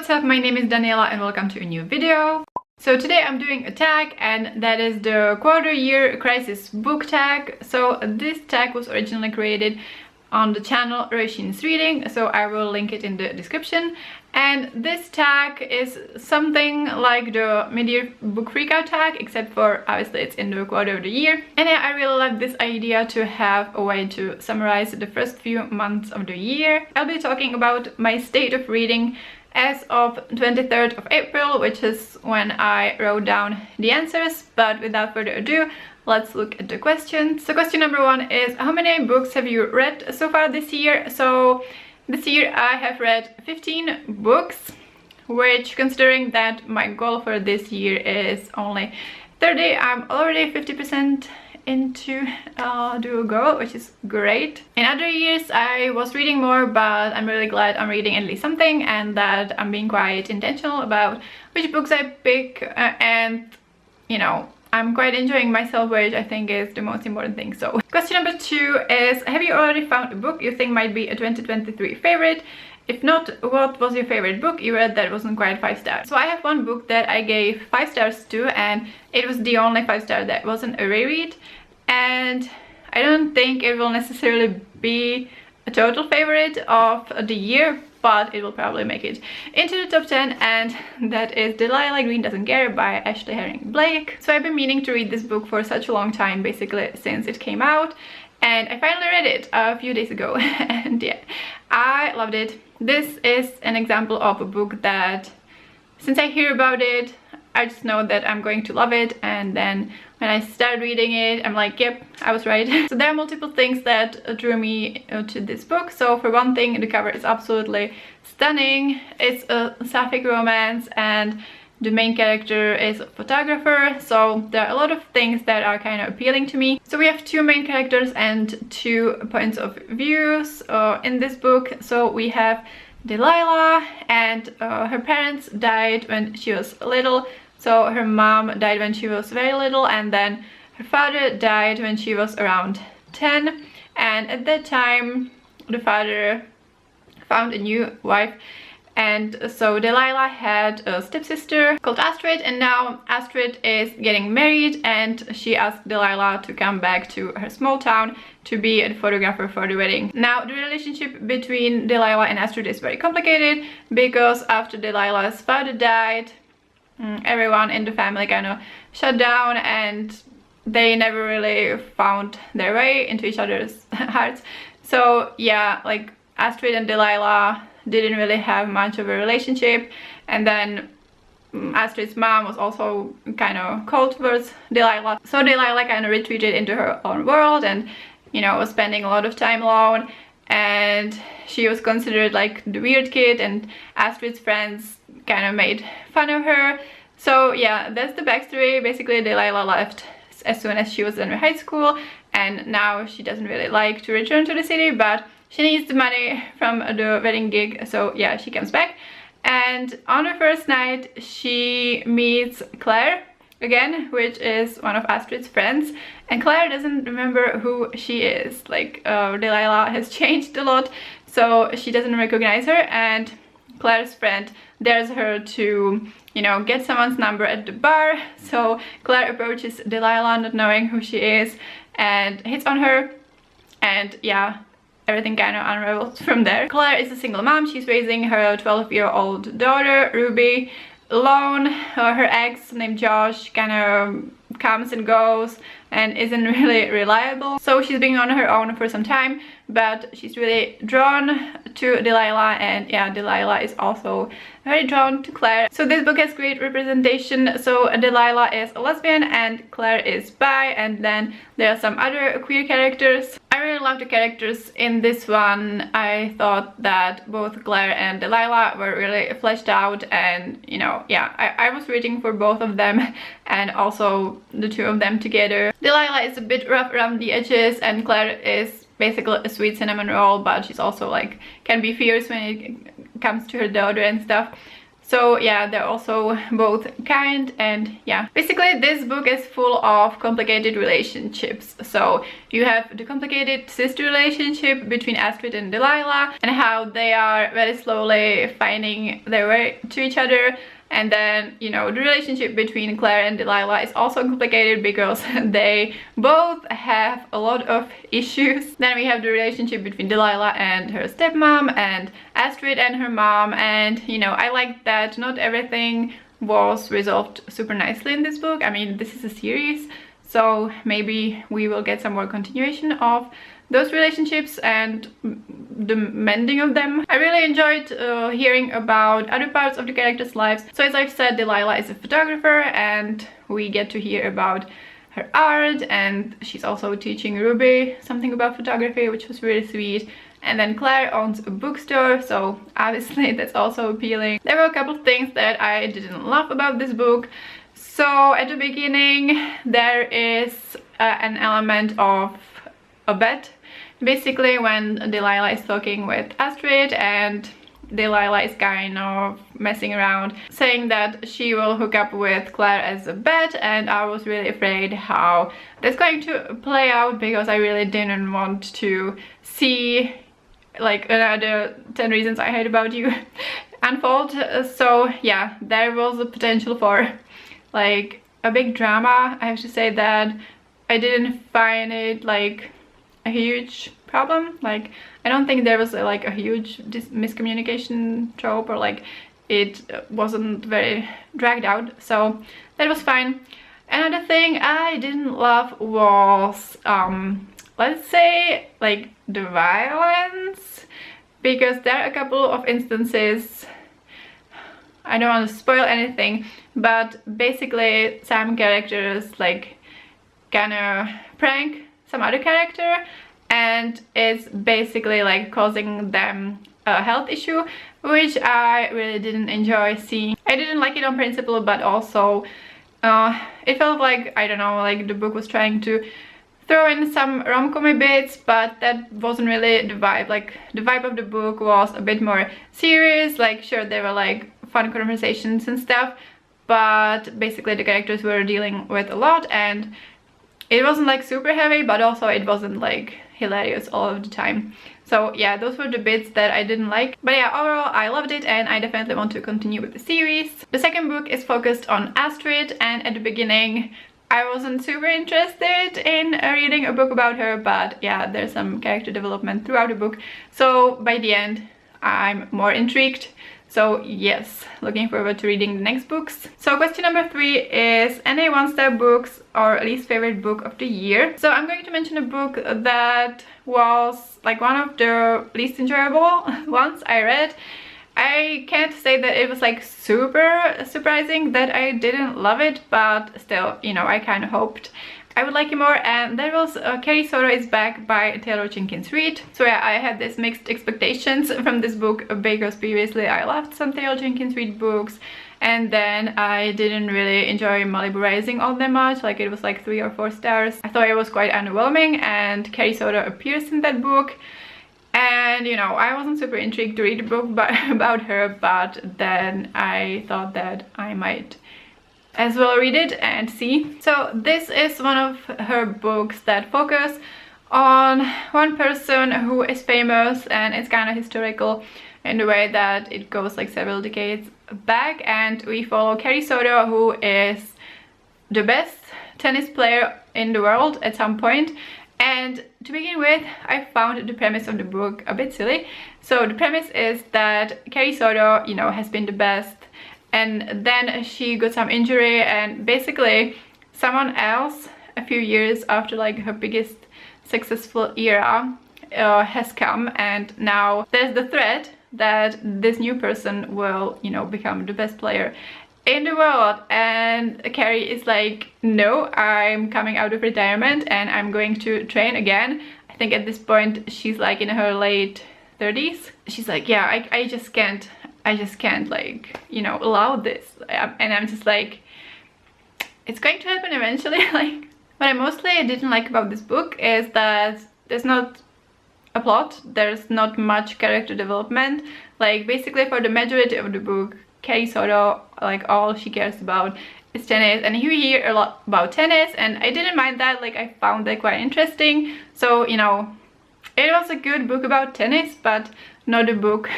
what's up? My name is Daniela and welcome to a new video. So today I'm doing a tag, and that is the quarter year crisis book tag. So this tag was originally created on the channel Roisin's Reading, so I will link it in the description. And this tag is something like the mid-year book freakout tag, except for obviously it's in the quarter of the year. And yeah, I really love this idea to have a way to summarize the first few months of the year. I'll be talking about my state of reading as of 23rd of April, which is when I wrote down the answers. But without further ado, let's look at the questions. So question number one is, how many books have you read so far this year? So this year I have read 15 books, which, considering that my goal for this year is only 30, I'm already 50% into the goal, which is great. In other years I was reading more, but I'm really glad I'm reading at least something, and that I'm being quite intentional about which books I pick, and you know, I'm quite enjoying myself, which I think is the most important thing. So question number two is, have you already found a book you think might be a 2023 favorite? If not, what was your favorite book you read that wasn't quite 5 stars? So I have one book that I gave 5 stars to, and it was the only 5 star that wasn't a reread. And I don't think it will necessarily be a total favorite of the year, but it will probably make it into the top 10, and that is Delilah Green Doesn't Care by Ashley Herring Blake. So I've been meaning to read this book for such a long time, basically since it came out, and I finally read it a few days ago and yeah, I loved it. This is an example of a book that, since I hear about it, I just know that I'm going to love it, and then when I start reading it, I'm like, yep, I was right. So there are multiple things that drew me to this book. So for one thing, the cover is absolutely stunning. It's a sapphic romance, and the main character is a photographer, so there are a lot of things that are kind of appealing to me. So we have 2 main characters and 2 points of views in this book. So we have Delilah, and her parents died when she was little. So her mom died when she was very little, and then her father died when she was around 10. And at that time, the father found a new wife, and so Delilah had a stepsister called Astrid, and now Astrid is getting married, and she asked Delilah to come back to her small town to be a photographer for the wedding. Now the relationship between Delilah and Astrid is very complicated, because after Delilah's father died, everyone in the family kind of shut down, and they never really found their way into each other's hearts. So yeah, like Astrid and Delilah didn't really have much of a relationship, and then Astrid's mom was also kind of cold towards Delilah. So Delilah kind of retreated into her own world, and you know, was spending a lot of time alone, and she was considered like the weird kid, and Astrid's friends kind of made fun of her. So yeah, that's the backstory. Basically Delilah left as soon as she was in high school, and now she doesn't really like to return to the city, but she needs the money from the wedding gig, so yeah, she comes back. And on her first night she meets Claire again, which is one of Astrid's friends, and Claire doesn't remember who she is. Like Delilah has changed a lot, so she doesn't recognize her, and Claire's friend dares her to, you know, get someone's number at the bar. So Claire approaches Delilah, not knowing who she is, and hits on her, and yeah, everything kind of unravels from there. Claire is a single mom. She's raising her 12-year-old daughter, Ruby, alone. Her ex, named Josh, kind of comes and goes and isn't really reliable. So she's been on her own for some time, but she's really drawn to Delilah, and yeah, Delilah is also very drawn to Claire. So this book has great representation. So Delilah is a lesbian and Claire is bi, and then there are some other queer characters. I really love the characters in this one. I thought that both Claire and Delilah were really fleshed out, and you know, yeah, I was rooting for both of them, and also the 2 of them together. Delilah is a bit rough around the edges, and Claire is basically a sweet cinnamon roll, but she's also like can be fierce when it comes to her daughter and stuff. So yeah, they're also both kind, and yeah, basically this book is full of complicated relationships. So you have the complicated sister relationship between Astrid and Delilah, and how they are very slowly finding their way to each other. And then, you know, the relationship between Claire and Delilah is also complicated because they both have a lot of issues. Then we have the relationship between Delilah and her stepmom, and Astrid and her mom. And, you know, I like that not everything was resolved super nicely in this book. I mean, this is a series, so maybe we will get some more continuation of those relationships and the mending of them. I really enjoyed hearing about other parts of the characters' lives. So as I've said, Delilah is a photographer, and we get to hear about her art, and she's also teaching Ruby something about photography, which was really sweet. And then Claire owns a bookstore, so obviously that's also appealing. There were a couple of things that I didn't love about this book. So at the beginning there is an element of a bet. Basically, when Delilah is talking with Astrid, and Delilah is kind of messing around, saying that she will hook up with Claire as a bet, and I was really afraid how that's going to play out, because I really didn't want to see like another 10 reasons I hate about you unfold. So yeah, there was a potential for like a big drama. I have to say that I didn't find it like a huge problem. Like, I don't think there was like a huge miscommunication trope, or like it wasn't very dragged out, so that was fine. Another thing I didn't love was let's say like the violence, because there are a couple of instances, I don't want to spoil anything, but basically some characters like gonna prank some other character, and it's basically like causing them a health issue, which I really didn't enjoy seeing. I didn't like it on principle, but also it felt like, I don't know, like the book was trying to throw in some rom-com bits, but that wasn't really the vibe. Like, the vibe of the book was a bit more serious. Like, sure, there were like fun conversations and stuff, but basically the characters were dealing with a lot, and it wasn't like super heavy, but also it wasn't like hilarious all of the time. So yeah, those were the bits that I didn't like. But yeah, overall I loved it, and I definitely want to continue with the series. The second book is focused on Astrid, and at the beginning I wasn't super interested in reading a book about her, but yeah, there's some character development throughout the book. So by the end I'm more intrigued. So yes, looking forward to reading the next books. So question number 3 is any one-star books or least favorite book of the year. So I'm going to mention a book that was like one of the least enjoyable ones I read. I can't say that it was like super surprising that I didn't love it, but still, you know, I kind of hoped I would like it more, and that was Carrie Soto is Back by Taylor Jenkins Reid. So yeah, I had this mixed expectations from this book, because previously I loved some Taylor Jenkins Reid books, and then I didn't really enjoy Malibu Rising all that much. Like, it was like 3 or 4 stars. I thought it was quite underwhelming, and Carrie Soto appears in that book, and you know, I wasn't super intrigued to read a book about her, but then I thought that I might as well read it and see. So this is one of her books that focus on one person who is famous, and it's kind of historical in the way that it goes like several decades back, and we follow Carrie Soto, who is the best tennis player in the world at some point. And to begin with, I found the premise of the book a bit silly. So the premise is that Carrie Soto, you know, has been the best, and then she got some injury, and basically someone else a few years after like her biggest successful era has come, and now there's the threat that this new person will, you know, become the best player in the world. And Carrie is like, no, I'm coming out of retirement and I'm going to train again. I think at this point she's like in her late 30s. She's like, yeah, I just can't like, you know, allow this. And I'm just like, it's going to happen eventually. Like, what I mostly didn't like about this book is that there's not a plot, there's not much character development. Like, basically for the majority of the book, Carrie Soto, like all she cares about is tennis, and you hear a lot about tennis, and I didn't mind that. Like, I found that quite interesting. So, you know, it was a good book about tennis, but not a book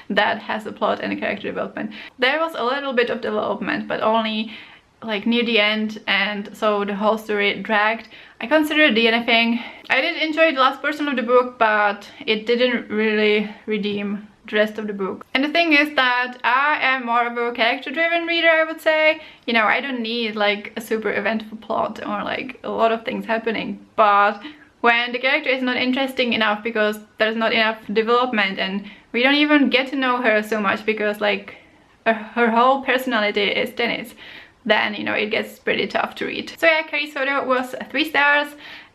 that has a plot and a character development. There was a little bit of development, but only like near the end, and so the whole story dragged. I considered the anything. I did enjoy the last portion of the book, but it didn't really redeem the rest of the book. And the thing is that I am more of a character-driven reader, I would say. You know, I don't need like a super eventful plot or like a lot of things happening, but when the character is not interesting enough because there's not enough development and we don't even get to know her so much because like her whole personality is tennis, then, you know, it gets pretty tough to read. So yeah, Carrie Soto was 3 stars,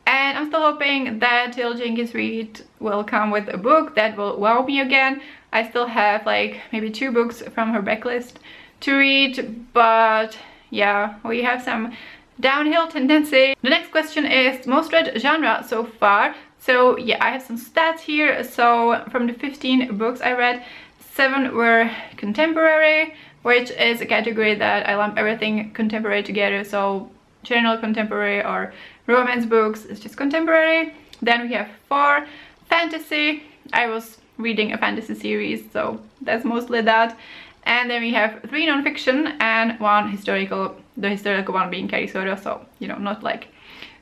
and I'm still hoping that Taylor Jenkins Reid will come with a book that will wow me again. I still have like maybe 2 books from her backlist to read, but yeah, we have some downhill tendency. The next question is most read genre so far. So yeah, I have some stats here. So from the 15 books I read, 7 were contemporary, which is a category that I lump everything contemporary together. So general contemporary or romance books is just contemporary. Then we have 4 fantasy. I was reading a fantasy series, so that's mostly that. And then we have 3 non-fiction and 1 historical, the historical one being Carrie Soto, so, you know, not like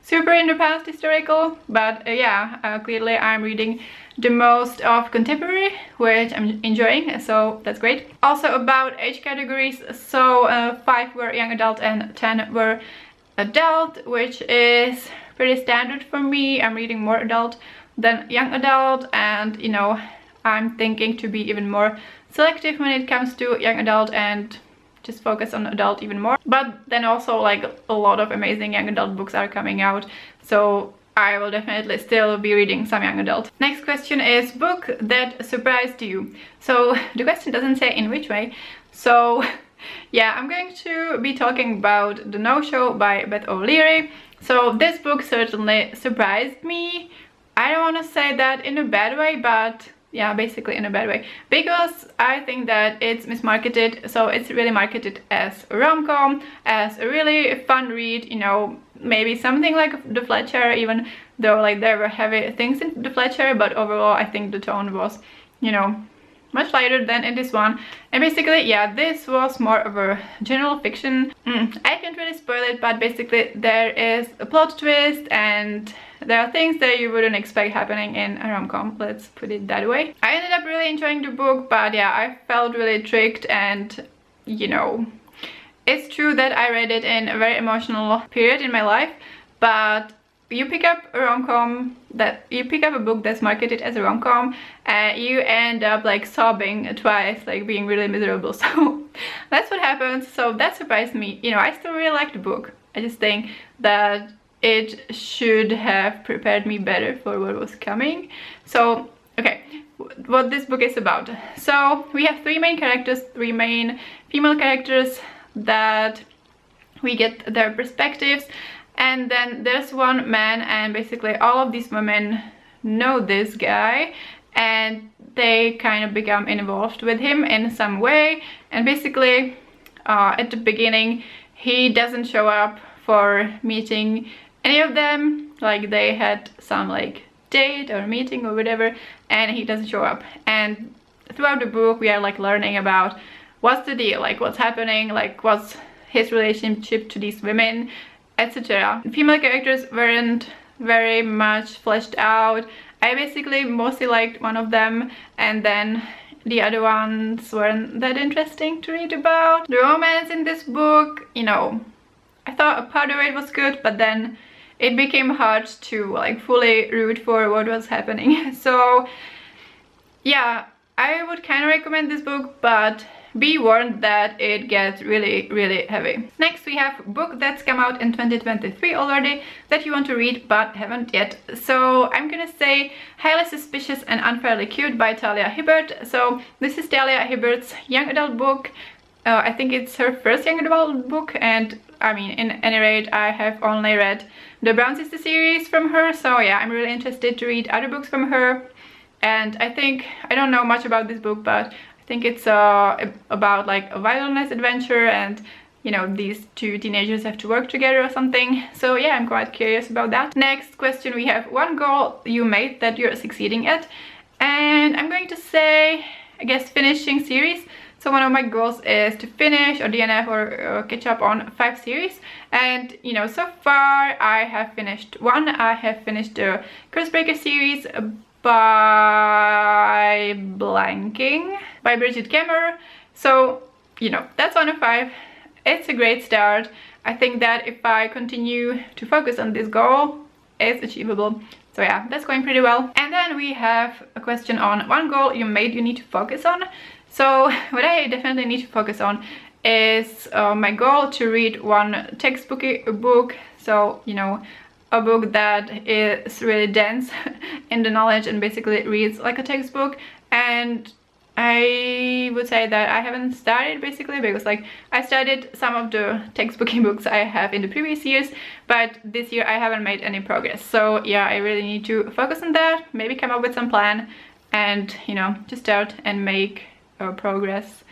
super in the past historical, but yeah, clearly I'm reading the most of contemporary, which I'm enjoying, so that's great. Also about age categories, so 5 were young adult and 10 were adult, which is pretty standard for me. I'm reading more adult than young adult, and, you know, I'm thinking to be even more selective when it comes to young adult and just focus on adult even more. But then also like a lot of amazing young adult books are coming out, so I will definitely still be reading some young adult. Next question is book that surprised you. So the question doesn't say in which way, so yeah, I'm going to be talking about The No-Show by Beth O'Leary. So this book certainly surprised me. I don't want to say that in a bad way, but yeah, basically in a bad way, because I think that it's mismarketed. So it's really marketed as a rom-com, as a really fun read, you know, maybe something like The Fletcher, even though like there were heavy things in The Fletcher, but overall I think the tone was, you know, much lighter than in this one. And basically, yeah, this was more of a general fiction. I can't really spoil it, but basically there is a plot twist and there are things that you wouldn't expect happening in a rom-com, let's put it that way. I ended up really enjoying the book, but yeah, I felt really tricked, and, you know, it's true that I read it in a very emotional period in my life, but you pick up a rom-com, that you pick up a book that's marketed as a rom-com, and you end up like sobbing twice, like being really miserable. So that's what happens. So that surprised me. You know, I still really like the book. I just think that it should have prepared me better for what was coming. So okay, what this book is about. So we have 3 main characters, 3 main female characters that we get their perspectives, and then there's 1 man, and basically all of these women know this guy and they kind of become involved with him in some way. And basically at the beginning he doesn't show up for meeting any of them, like they had some like date or meeting or whatever, and he doesn't show up. And throughout the book we are like learning about what's the deal, like what's happening, like what's his relationship to these women, etc. Female characters weren't very much fleshed out. I basically mostly liked one of them, and then the other ones weren't that interesting to read about. The romance in this book, you know, I thought a part of it was good, but then it became hard to like fully root for what was happening. So yeah, I would kind of recommend this book, but be warned that it gets really heavy. Next we have a book that's come out in 2023 already that you want to read but haven't yet. So I'm gonna say Highly Suspicious and Unfairly Cute by Talia Hibbert. So this is Talia Hibbert's young adult book. I think it's her first young adult book, and I mean, in any rate, I have only read the Brown Sister series from her, so yeah, I'm really interested to read other books from her. And I think, I don't know much about this book, but I think it's about like a wilderness adventure, and you know, these two teenagers have to work together or something. So yeah, I'm quite curious about that. Next question, we have one goal you made that you're succeeding at, and I'm going to say, I guess, finishing series. So one of my goals is to finish or DNF or catch up on 5 series, and you know, so far I have finished one. I have finished the Curse Breaker series by blanking by Bridget Kemmer. So you know, that's 1 of 5. It's a great start. I think that if I continue to focus on this goal, it's achievable. So yeah, that's going pretty well. And then we have a question on one goal you made you need to focus on. So what I definitely need to focus on is my goal to read one textbooky book. So, you know, a book that is really dense in the knowledge and basically reads like a textbook. And I would say that I haven't started, basically, because like I started some of the textbooky books I have in the previous years, but this year I haven't made any progress. So yeah, I really need to focus on that, maybe come up with some plan, and you know, just start and make progress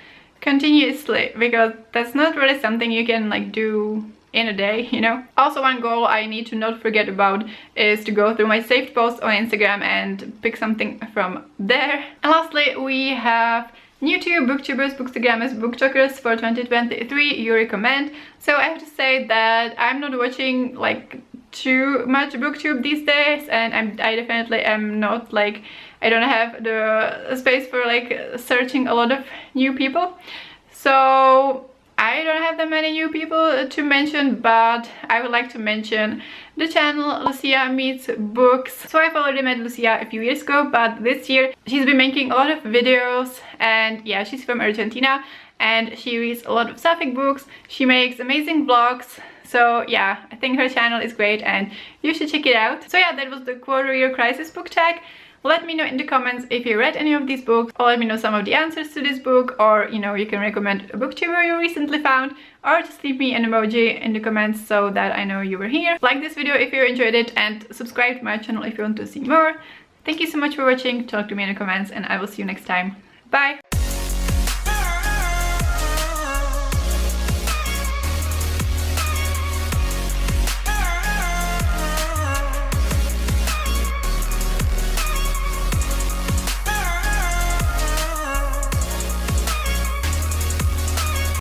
continuously, because that's not really something you can like do in a day, you know. Also, one goal I need to not forget about is to go through my saved posts on Instagram and pick something from there. And lastly, we have new to booktubers, bookstagrammers, booktalkers for 2023 you recommend. So I have to say that I'm not watching like too much booktube these days, and I definitely am not like, I don't have the space for like searching a lot of new people. So I don't have that many new people to mention, but I would like to mention the channel Lucia Meets Books. So I've already met Lucia a few years ago, but this year she's been making a lot of videos, and yeah, she's from Argentina and she reads a lot of sapphic books. She makes amazing vlogs. So yeah, I think her channel is great and you should check it out. So yeah, that was the Quarter Year Crisis book tag. Let me know in the comments if you read any of these books, or let me know some of the answers to this book, or you know, you can recommend a booktuber you recently found, or just leave me an emoji in the comments so that I know you were here. Like this video if you enjoyed it, and subscribe to my channel if you want to see more. Thank you so much for watching. Talk to me in the comments, and I will see you next time. Bye!